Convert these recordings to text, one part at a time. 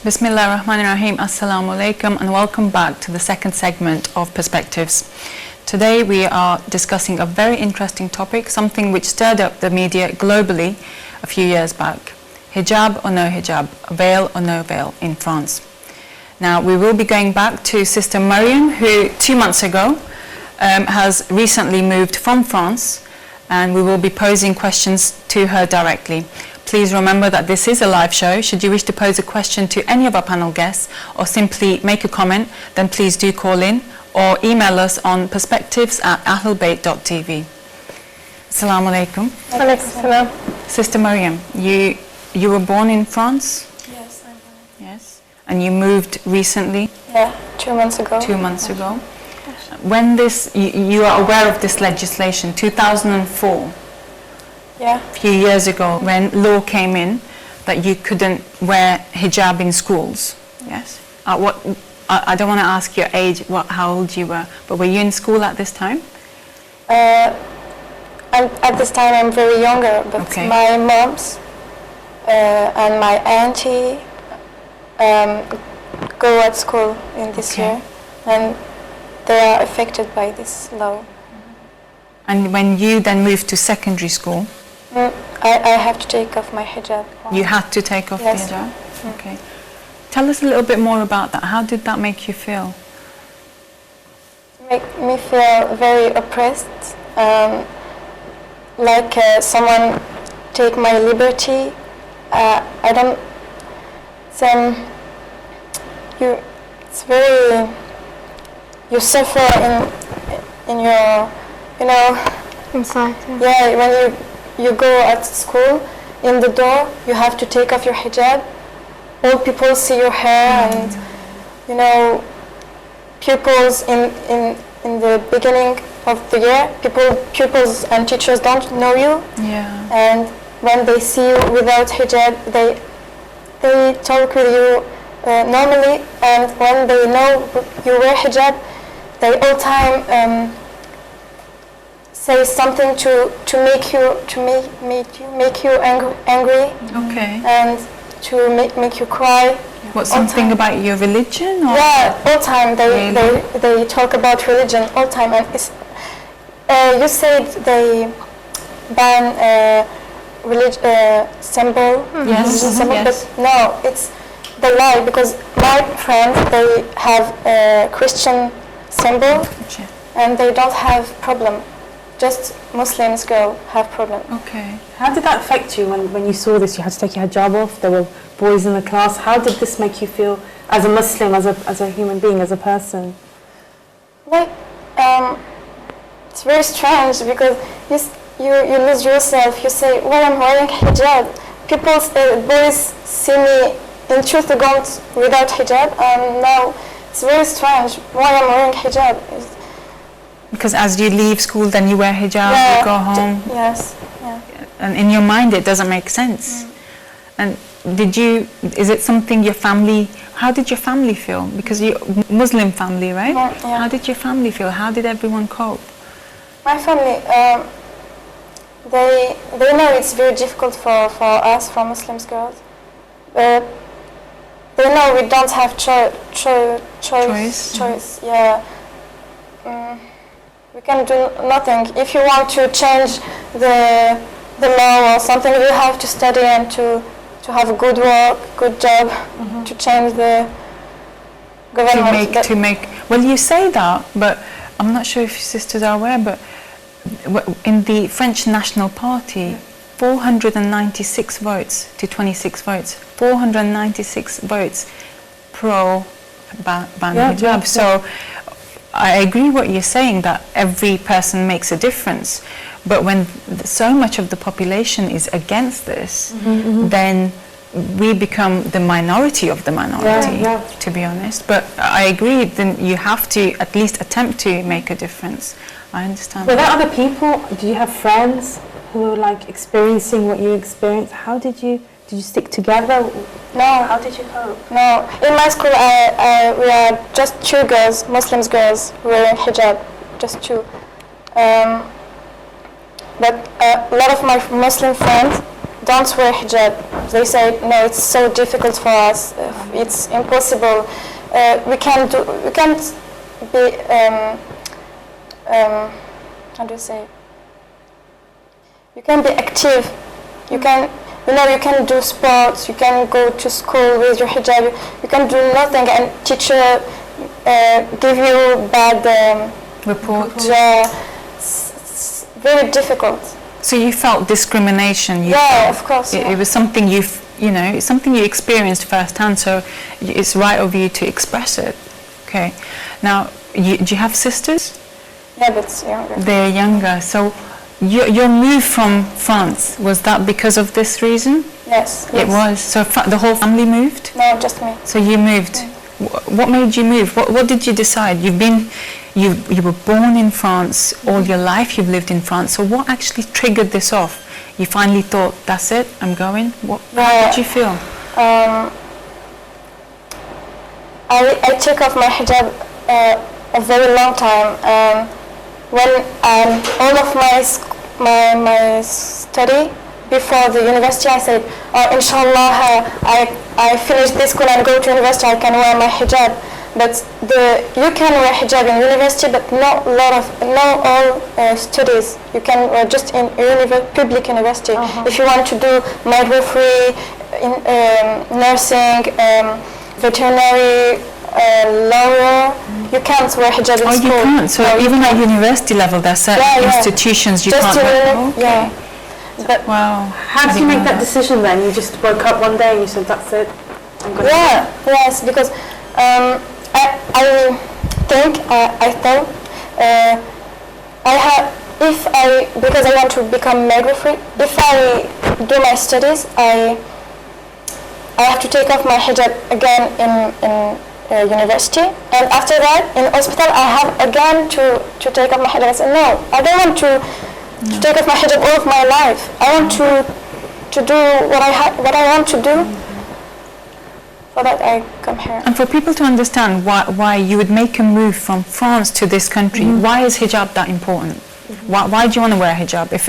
Bismillahirrahmanirrahim. Assalamu alaikum and welcome back to the second segment of Perspectives. Today we are discussing a very interesting topic, something which stirred up the media globally a few years back. Hijab or no hijab, veil or no veil in France. Now we will be going back to Sister Mariam, who 2 months ago has recently moved from France, and we will be posing questions to her directly. Please remember that this is a live show. Should you wish to pose a question to any of our panel guests or simply make a comment, then please do call in or email us on perspectives@ahlulbayt.tv. Assalamu alaikum. Alaikum. Sister Mariam, you were born in France? Yes, I'm born. Yes. And you moved recently? Yeah, 2 months ago. 2 months ago. When this, you are aware of this legislation, 2004? Yeah. A few years ago, when law came in that you couldn't wear hijab in schools. Yes. I don't want to ask your age, how old you were, but were you in school at this time? At this time I'm very younger, but okay. My moms and my auntie go at school in this year, and they are affected by this law. And when you then moved to secondary school? I have to take off my hijab. You had to take off yes. the hijab? Okay. Tell us a little bit more about that. How did that make you feel? Make me feel very oppressed, like someone take my liberty. I don't. It's very. You suffer in your, inside. Yeah, when you go at school, in the door, you have to take off your hijab. All people see your hair, and pupils in the beginning of the year, pupils and teachers don't know you. Yeah. And when they see you without hijab, they talk with you normally, and when they know you wear hijab, they all time say something to make you angry. Okay. And to make you cry. What, something about your religion? Or? Yeah, all time they talk about religion all time, and you said they ban symbol. Yes. Symbol, yes. But no, it's the lie, because my friends, they have a Christian symbol, and they don't have problem. Just Muslims girl have problem. Okay. How did that affect you when you saw this? You had to take your hijab off. There were boys in the class. How did this make you feel as a Muslim, as a human being, as a person? Like, it's very strange, because you lose yourself. You say, well, I'm wearing hijab. Boys see me in truth without hijab, and now it's very strange why I'm wearing hijab. Because as you leave school, then you wear hijab, you go home. Yes. Yeah. And in your mind, it doesn't make sense. And is it something how did your family feel? Because you're Muslim family, right? Yeah. How did your family feel? How did everyone cope? My family, they know it's very difficult for us, for Muslims girls. They know we don't have choice. Yeah. We can do nothing. If you want to change the law or something, you have to study and to have a good work, good job, to change the government. Well, you say that, but I'm not sure if your sisters are aware, but in the French National Party, 496 votes to 26 votes, 496 votes pro-ban hijab. So I agree what you're saying, that every person makes a difference, but when so much of the population is against this, then we become the minority of the minority, to be honest. But I agree, then you have to at least attempt to make a difference. I understand. Were there other people? Did you have friends who were like experiencing what you experienced? How did you stick together? No. How did you cope? No. In my school, we are just 2 girls, Muslim girls, wearing hijab, just 2. But a lot of my Muslim friends, don't wear hijab. They say, no, it's so difficult for us. It's impossible. We can't be, how do you say? You can be active. You can, you can do sports. You can go to school with your hijab. You can do nothing, and teacher give you bad Report. Yeah, it's very difficult. So you felt discrimination? Yeah, of course. It was something it's something you experienced firsthand, so it's right of you to express it. Okay. Now, do you have sisters? Yeah, but younger. They're younger. So your move from France, was that because of this reason? Yes. It was. So the whole family moved? No, just me. So you moved. What made you move? What did you decide? You were born in France all your life. You've lived in France. So what actually triggered this off? You finally thought, that's it, I'm going. How did you feel? I took off my hijab a very long time. When all of my study before the university, I said, inshallah, I finish this school and go to university, I can wear my hijab. But you can wear hijab in university, but not all studies. You can wear just in public university. If you want to do midwifery, nursing, veterinary, lawyer, you can't wear hijab in school. You can't. So no, even at university level, there are certain institutions you just can't wear. Okay. Yeah. But wow. How did you make that decision then? You just woke up one day and you said, that's it, I'm going to yes, because because I want to become midwifery, if I do my studies, I have to take off my hijab again in university, and after that in hospital I have again to take off my hijab. I said, no, I don't want to take off my hijab all of my life. I want to do what I want to do. For that I come here. And for people to understand why you would make a move from France to this country, why is hijab that important? Why do you want to wear hijab? If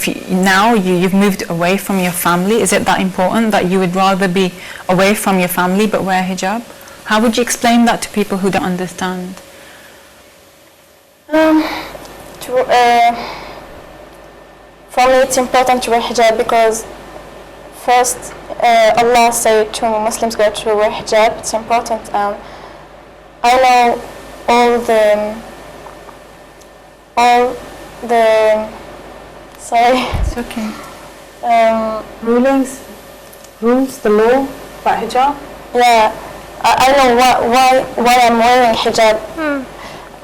you've moved away from your family, is it that important that you would rather be away from your family but wear hijab? How would you explain that to people who don't understand? For me it's important to wear hijab because first Allah said to Muslims to wear hijab. It's important. I know all the sorry. It's okay. rules, the law about hijab? Yeah, I know why I'm wearing hijab.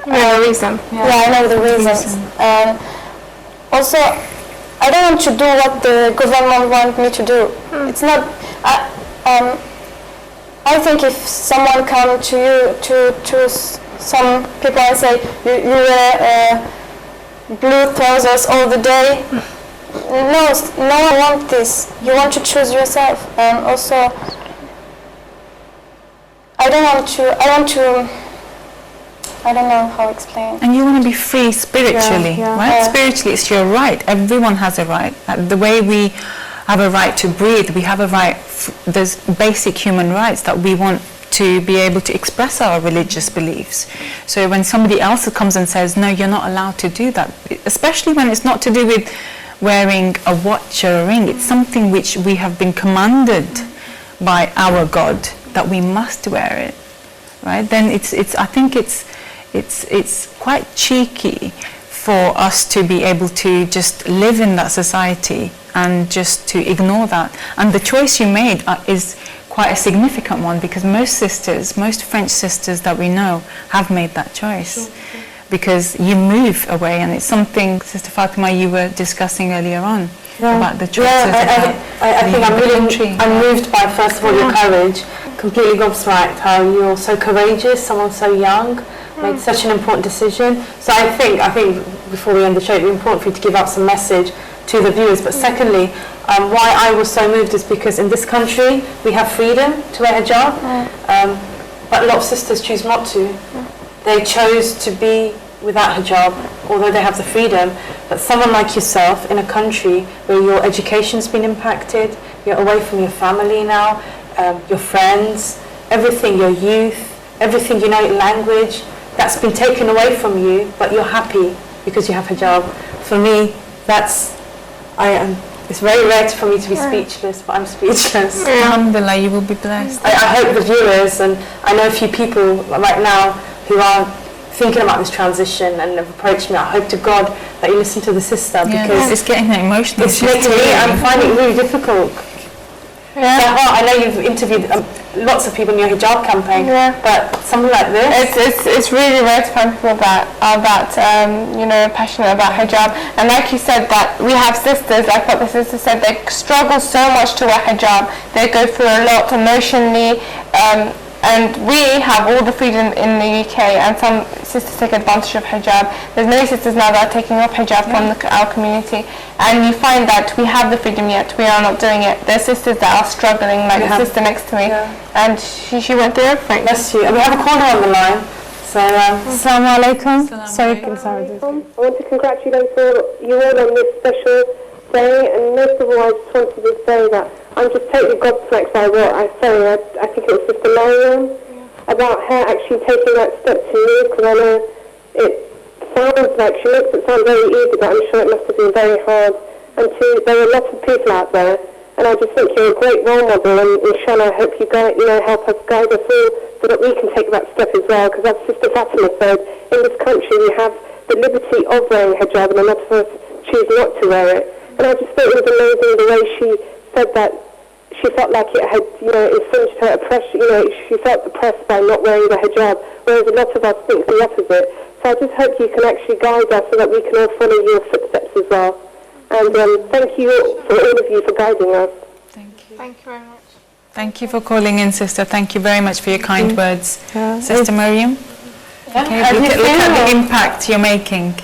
The reason. Yeah, I know the reasons. And also, I don't want to do what the government want me to do. It's not. I think if someone come to you to some people and say you wear blue trousers all the day, no one wants this. You want to choose yourself, and also I don't know how to explain. And you want to be free spiritually, right? Yeah. Spiritually, it's your right. Everyone has a right. The way we have a right to breathe, we have a right. There's basic human rights that we want to be able to express our religious beliefs. So when somebody else comes and says, no, you're not allowed to do that, especially when it's not to do with wearing a watch or a ring, it's something which we have been commanded by our God that we must wear it, right? Then I think it's quite cheeky for us to be able to just live in that society and just to ignore that. And the choice you made is quite a significant one, because most French sisters that we know have made that choice. Sure. Because you move away, and it's something, Sister Fatemeh, you were discussing earlier on about the choices. I think I'm moved by, first of all, your courage. Completely gobsmacked how you're so courageous, someone so young, made such an important decision. So I think before we end the show, it's important for you to give out some message to the viewers. But secondly, why I was so moved is because in this country we have freedom to wear hijab, but a lot of sisters choose not to. They chose to be without hijab. although they have the freedom, but someone like yourself in a country where your education's been impacted, you're away from your family now, your friends, everything, your youth, everything, you know, language, that's been taken away from you, but you're happy because you have hijab. For me, it's very rare for me to be speechless, but I'm speechless. Alhamdulillah, you will be blessed. I hope the viewers, and I know a few people right now who are thinking about this transition and have approached me, I hope to God that you listen to the sister, because it's getting emotional. it's making me, I'm finding it really difficult. Yeah. So, I know you've interviewed lots of people in your hijab campaign, but something like this. It's really rare to find people that are passionate about hijab. And like you said, that we have sisters, like what the sister said, they struggle so much to wear hijab. They go through a lot emotionally, and we have all the freedom in the UK, and some sisters take advantage of hijab. There's many sisters now that are taking off hijab from our community, and you find that we have the freedom, yet we are not doing it. There's sisters that are struggling, like the sister next to me, and she went through everything. Bless you. And we have a caller on the line. So, Assalamu alaikum. sorry. I want to congratulate you all on this special day, and most of all I just wanted to say that I'm just totally gobsmacked by what I think it was Sister Mariam, about her actually taking that step to move, because I know it sounds like, she makes it sound very easy, but I'm sure it must have been very hard. And there are lots of people out there, and I just think you're a great role model, and inshallah I hope you help us guide us all so that we can take that step as well, because as Sister Fatemeh said, in this country we have the liberty of wearing hijab, and a lot of us choose not to wear it. And I just thought it was amazing the way she said that she felt like it had, infringed her oppression, she felt oppressed by not wearing the hijab, whereas a lot of us think the opposite. So I just hope you can actually guide us so that we can all follow your footsteps as well. And thank you for all of you for guiding us. Thank you. Thank you very much. Thank you for calling in, sister. Thank you very much for your kind words. Sister Mariam? Okay, look at the impact you're making.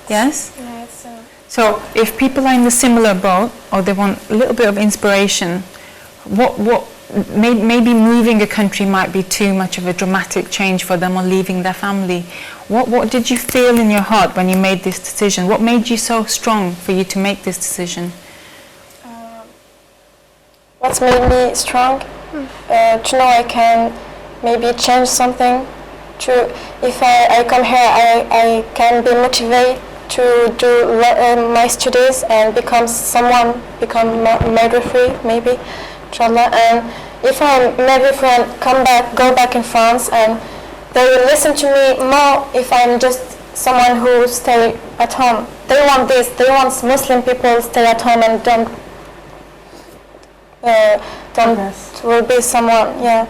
Yes? Yeah, it's, So if people are in the similar boat, or they want a little bit of inspiration, maybe moving a country might be too much of a dramatic change for them, or leaving their family. What did you feel in your heart when you made this decision? What made you so strong for you to make this decision? what made me strong? To know I can maybe change something. If I come here, I can be motivated to do my studies and become midwifery, maybe, inshallah. And if I'm midwifery and go back in France, and they will listen to me more if I'm just someone who stay at home. They want this. They want Muslim people stay at home and don't will be someone. Yeah.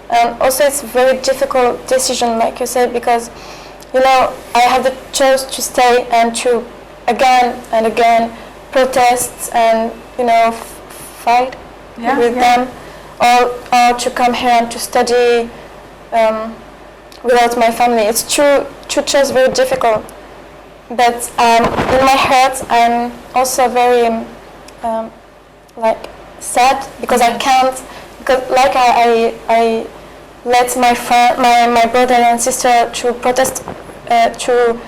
And also it's a very difficult decision, like you said, because I had the choice to stay and to again and again protest and fight with them, or to come here and to study without my family. It's true choice, very difficult, but in my heart I'm also very sad because I can't, because I let my brother and sister to protest, to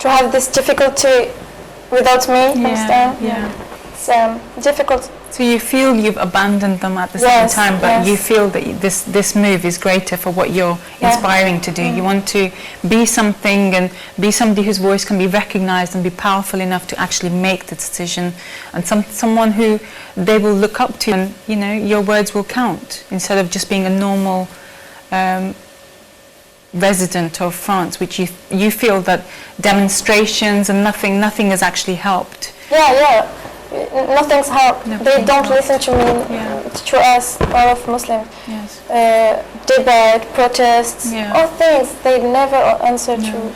have this difficulty without me. It's difficult. So you feel you've abandoned them at the same time, but you feel that this move is greater for what you're inspiring to do. You want to be something and be somebody whose voice can be recognized and be powerful enough to actually make the decision, and someone who they will look up to, and your words will count, instead of just being a normal resident of France, which you feel that demonstrations and nothing has actually helped. Nothing's helped. They don't listen to me, to us, all of Muslims. Yes. Debate, protests, all things. They never answer to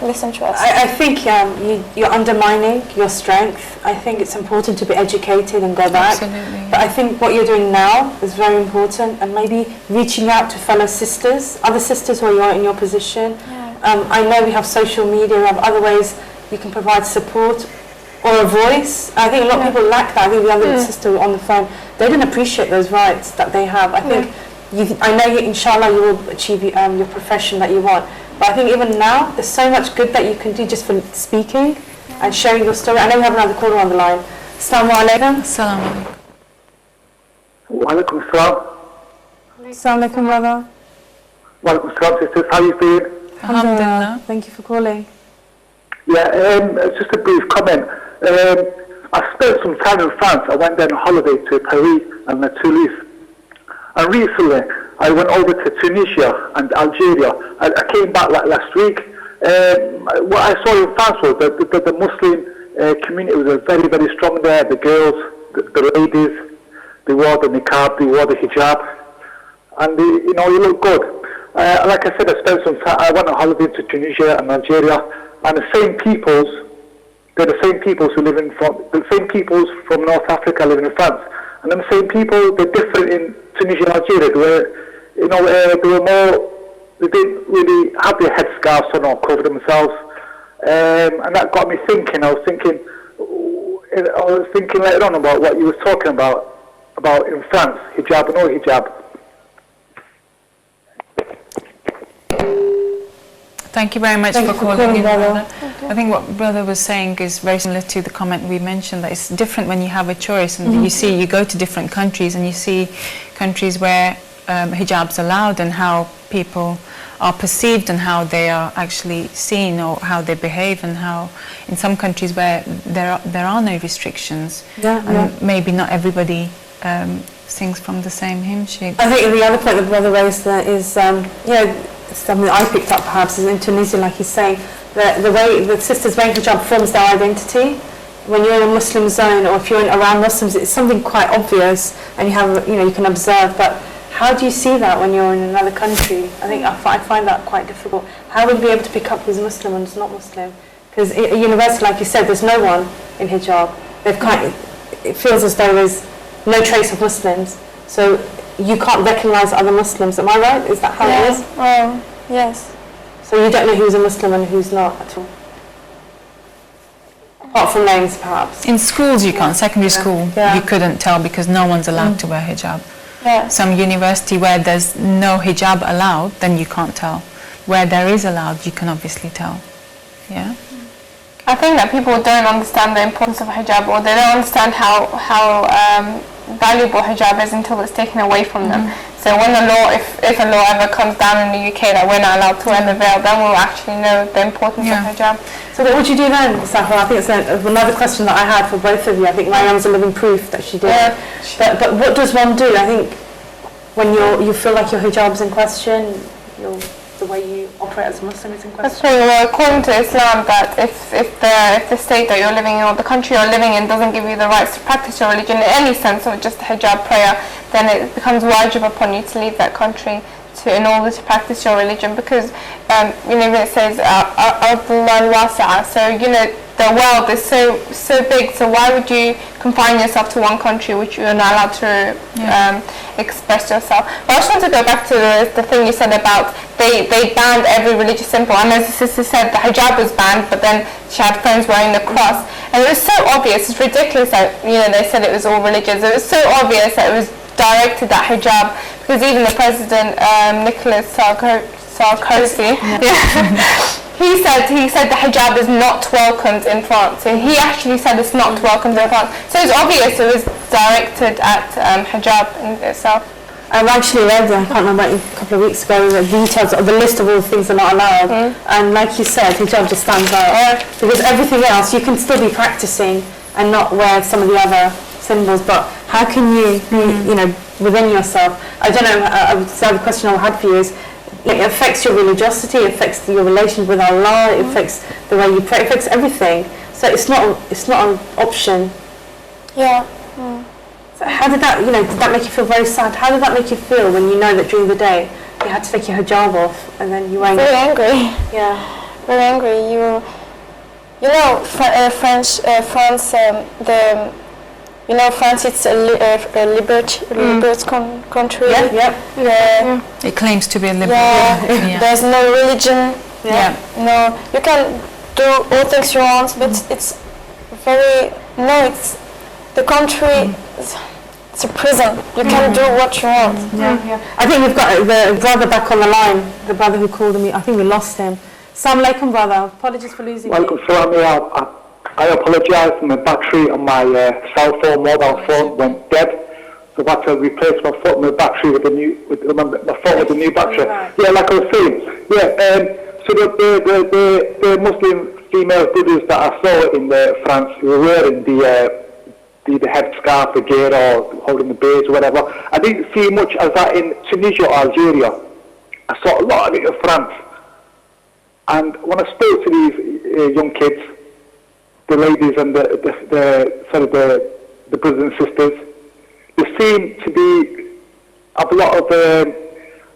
listen to us. I think you're undermining your strength. I think it's important to be educated and go back. Absolutely. But I think what you're doing now is very important, and maybe reaching out to fellow sisters, other sisters who are in your position. I know we have social media, we have other ways you can provide support or a voice. I think a lot of people lack that. I think the other sister on the phone, they don't appreciate those rights that they have. I think I know inshallah you will achieve your profession that you want, But I think even now, there's so much good that you can do just for speaking and sharing your story. I know we have another caller on the line. Assalamu alaikum. Assalamu alaikum. Wa alaikum salam. Assalamu alaikum, brother. Wa alaikum salam, sisters. How are you feeling? Alhamdulillah. Thank you for calling. Yeah, just a brief comment. I spent some time in France. I went there on holiday to Paris and Toulouse. And recently, I went over to Tunisia and Algeria. I came back like last week. What I saw in France was that the Muslim community was very, very strong there. The girls, the ladies, they wore the niqab, they wore the hijab. And, you look good. Like I said, I spent some time, I went on holiday to Tunisia and Algeria. And they're the same peoples from North Africa living in France. And them same people, they're different in Tunisia and Algeria. They didn't really have their headscarves on or cover themselves. And that got me thinking. I was thinking later on about what you were talking about in France, hijab and no hijab. Thank you very much for calling in, brother. I think what brother was saying is very similar to the comment we mentioned, that it's different when you have a choice and you go to different countries and you see countries where hijab's allowed and how people are perceived and how they are actually seen or how they behave, and how in some countries where there are no restrictions, maybe not everybody sings from the same hymn sheet. I think the other point that brother raised there is, something that I picked up perhaps is in Tunisia, like he's saying, the way the sisters wearing hijab forms their identity. When you're in a Muslim zone or if you're around Muslims, it's something quite obvious and you can observe. But how do you see that when you're in another country? I think I find that quite difficult. How would we be able to pick up who's Muslim and who's not Muslim? Because at university, like you said, there's no one in hijab. It feels as though there's no trace of Muslims. So you can't recognise other Muslims. Am I right? Is that how it is? Yes. So you don't know who's a Muslim and who's not at all? Apart from names, perhaps. In schools you can't. Secondary school you couldn't tell because no one's allowed to wear hijab. Yeah. Some university where there's no hijab allowed, then you can't tell. Where there is allowed, you can obviously tell. Yeah. I think that people don't understand the importance of hijab, or they don't understand how valuable hijab is until it's taken away from them. So when if a law ever comes down in the UK that we're not allowed to wear the veil, then we'll actually know the importance of hijab. So what would you do then, Sahar? I think it's another question that I had for both of you. I think Mariam's a living proof that she did. But what does one do? I think when you feel like your hijab's in question, the way you operate as a Muslim is in question. That's true. Well, according to Islam, that if the state that you're living in or the country you're living in doesn't give you the rights to practice your religion in any sense, or just hijab prayer, then it becomes wajib upon you to leave that country in order to practice your religion, because it says Ardullah wasi'a, so the world is so big, so why would you confine yourself to one country which you're not allowed to express yourself? But I just want to go back to the thing you said about they banned every religious symbol, and as the sister said, the hijab was banned, but then she had friends wearing the cross, and it was so obvious. It's ridiculous that they said it was all religious. It was so obvious that it was directed at hijab, because even the president, Nicolas Sarkozy, he said the hijab is not welcomed in France. So he actually said it's not welcomed in France. So it's obvious it was directed at hijab in itself. I've actually read, I can't remember, a couple of weeks ago, the details of the list of all the things that are not allowed. And like you said, hijab just stands out. Because everything else, you can still be practicing and not wear some of the other symbols, but how can you be, within yourself? I don't know, the question I had for you is, it affects your religiosity, it affects your relations with Allah, it affects the way you pray, it affects everything. So it's not an option. Yeah. So how did that, did that make you feel very sad? How did that make you feel when you know that during the day you had to take your hijab off and then you weren't? Very angry. Yeah. Very angry. France, France, it's a liberal country. It claims to be a liberal. There's no religion. No, you can do all things you want, but it's the country. It's it's a prison. You can do what you want. Yeah. I think we've got the brother back on the line, the brother who called me. I think we lost him. Assalamu alaikum, brother. Apologies for losing you. Welcome, salam. I apologise. My battery on my mobile phone went dead. So I've had to replace my battery with my phone with a new battery. Right. Yeah, like I was saying. Yeah. So the Muslim female brothers that I saw in France who were wearing the headscarf, the gear, or holding the beards or whatever, I didn't see much as that in Tunisia or Algeria. I saw a lot of it in France. And when I spoke to these young kids, the ladies and the brothers and sisters, they seem to have a lot of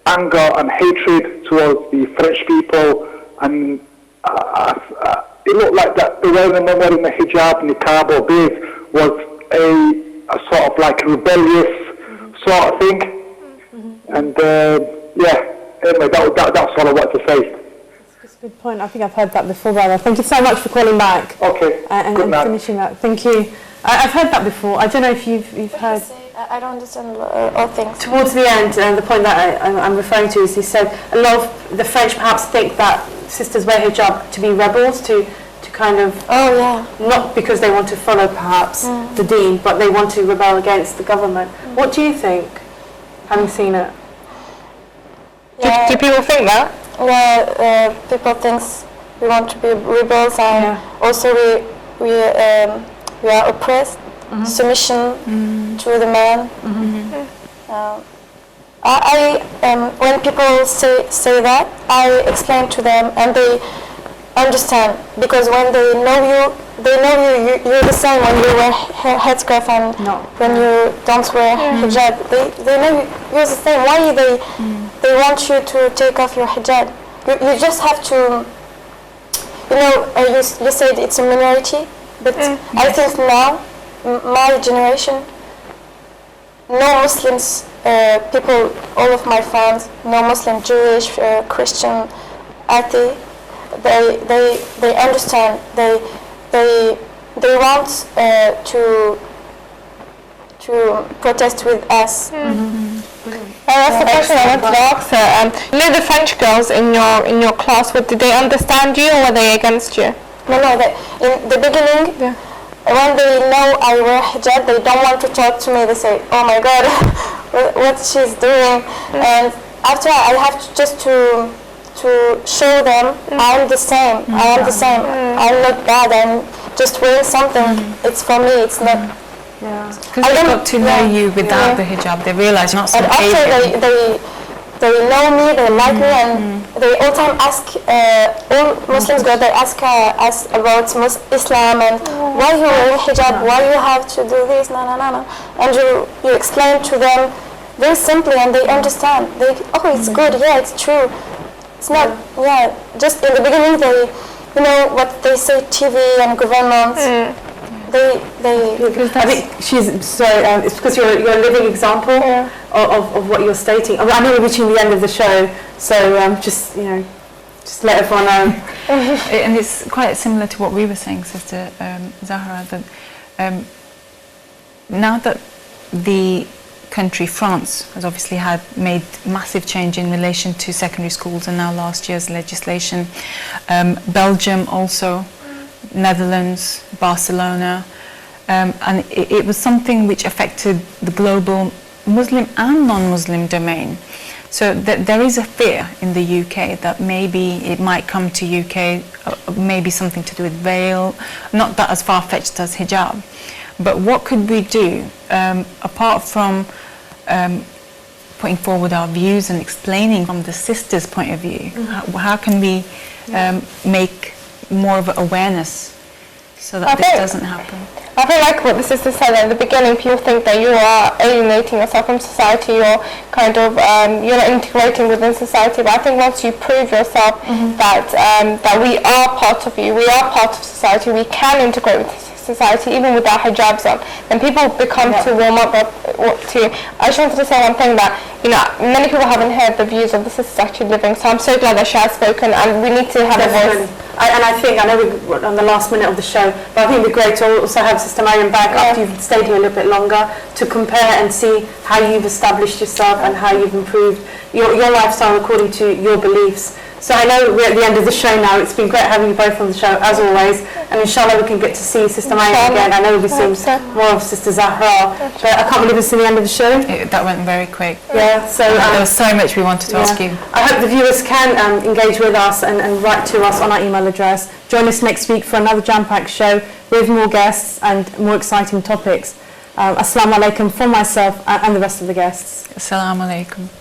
anger and hatred towards the French people, and it looked like that the women wearing the hijab, niqab or beads was a sort of like rebellious sort of thing. And anyway, that's all I wanted to say. That's a good point. I think I've heard that before, brother. Thank you so much for calling back. Okay. And finishing that. Thank you. I've heard that before. I don't know if you've heard. I don't understand all things. Towards the end, the point that I'm referring to is he said a lot of the French perhaps think that sisters wear hijab to be rebels, to kind of, not because they want to follow perhaps the deen, but they want to rebel against the government. What do you think, having seen it? Yeah. Do people think that? Yeah, people think we want to be rebels, and also we are oppressed. Submission to the man. When people say that, I explain to them, and they understand, because when they know you're the same when you wear headscarf and when you don't wear hijab. They know you're the same. Why they want you to take off your hijab? You just have to. You said it's a minority, but I think now. My generation, no Muslims, people, all of my friends, no Muslim, Jewish, Christian, athei, they understand. They want to protest with us. That's the question I wanted to ask her. The French girls in your class, did they understand you or were they against you? No. In the beginning. When they know I wear hijab, they don't want to talk to me. They say, "Oh my God, what she's doing." And after I have to show them I'm the same. I am the same. I'm not bad. I'm just wearing something. It's for me. It's not. Because they got to know you without the hijab. They realize not some And after they know me, they like me, and they all time ask, all Muslims go, they ask us about Islam and why you wear hijab, why you have to do this, no. And you explain to them very simply, and they understand. It's good, it's true. It's not, just in the beginning what they say, TV and government, I think she's sorry. It's because you're a living example of what you're stating. I know we're reaching the end of the show, so just let everyone know. And it's quite similar to what we were saying, Sister Zahra. That now that the country France has obviously made massive change in relation to secondary schools, and now last year's legislation, Belgium also. Netherlands, Barcelona, and it was something which affected the global Muslim and non-Muslim domain. So there is a fear in the UK that maybe it might come to UK, maybe something to do with veil, not that as far-fetched as hijab. But what could we do, apart from putting forward our views and explaining from the sisters' point of view, how can we make more of an awareness so that this doesn't happen? I feel like what the sister said at the beginning, people think that you are alienating yourself from society, or kind of you're not integrating within society, but I think once you prove yourself that we are part of you, we are part of society, we can integrate with society even with our hijabs on, then people become to warm up to. I just wanted to say one thing, that many people haven't heard the views of the sisters actually living, so I'm so glad that she has spoken, and we need to have a voice. I think, I know we're on the last minute of the show, but I think it'd be great to also have Sister Mariam back after you've stayed here a little bit longer to compare and see how you've established yourself and how you've improved your lifestyle according to your beliefs. So I know we're at the end of the show now. It's been great having you both on the show, as always. And inshallah we can get to see Sister Mariam again. I know we'll be seeing more of Sister Zahra. But I can't believe it's the end of the show. That went very quick. Yeah, so there was so much we wanted to ask you. I hope the viewers can engage with us and write to us on our email address. Join us next week for another jam-packed show with more guests and more exciting topics. Assalamu alaikum from myself and the rest of the guests. Assalamu alaikum.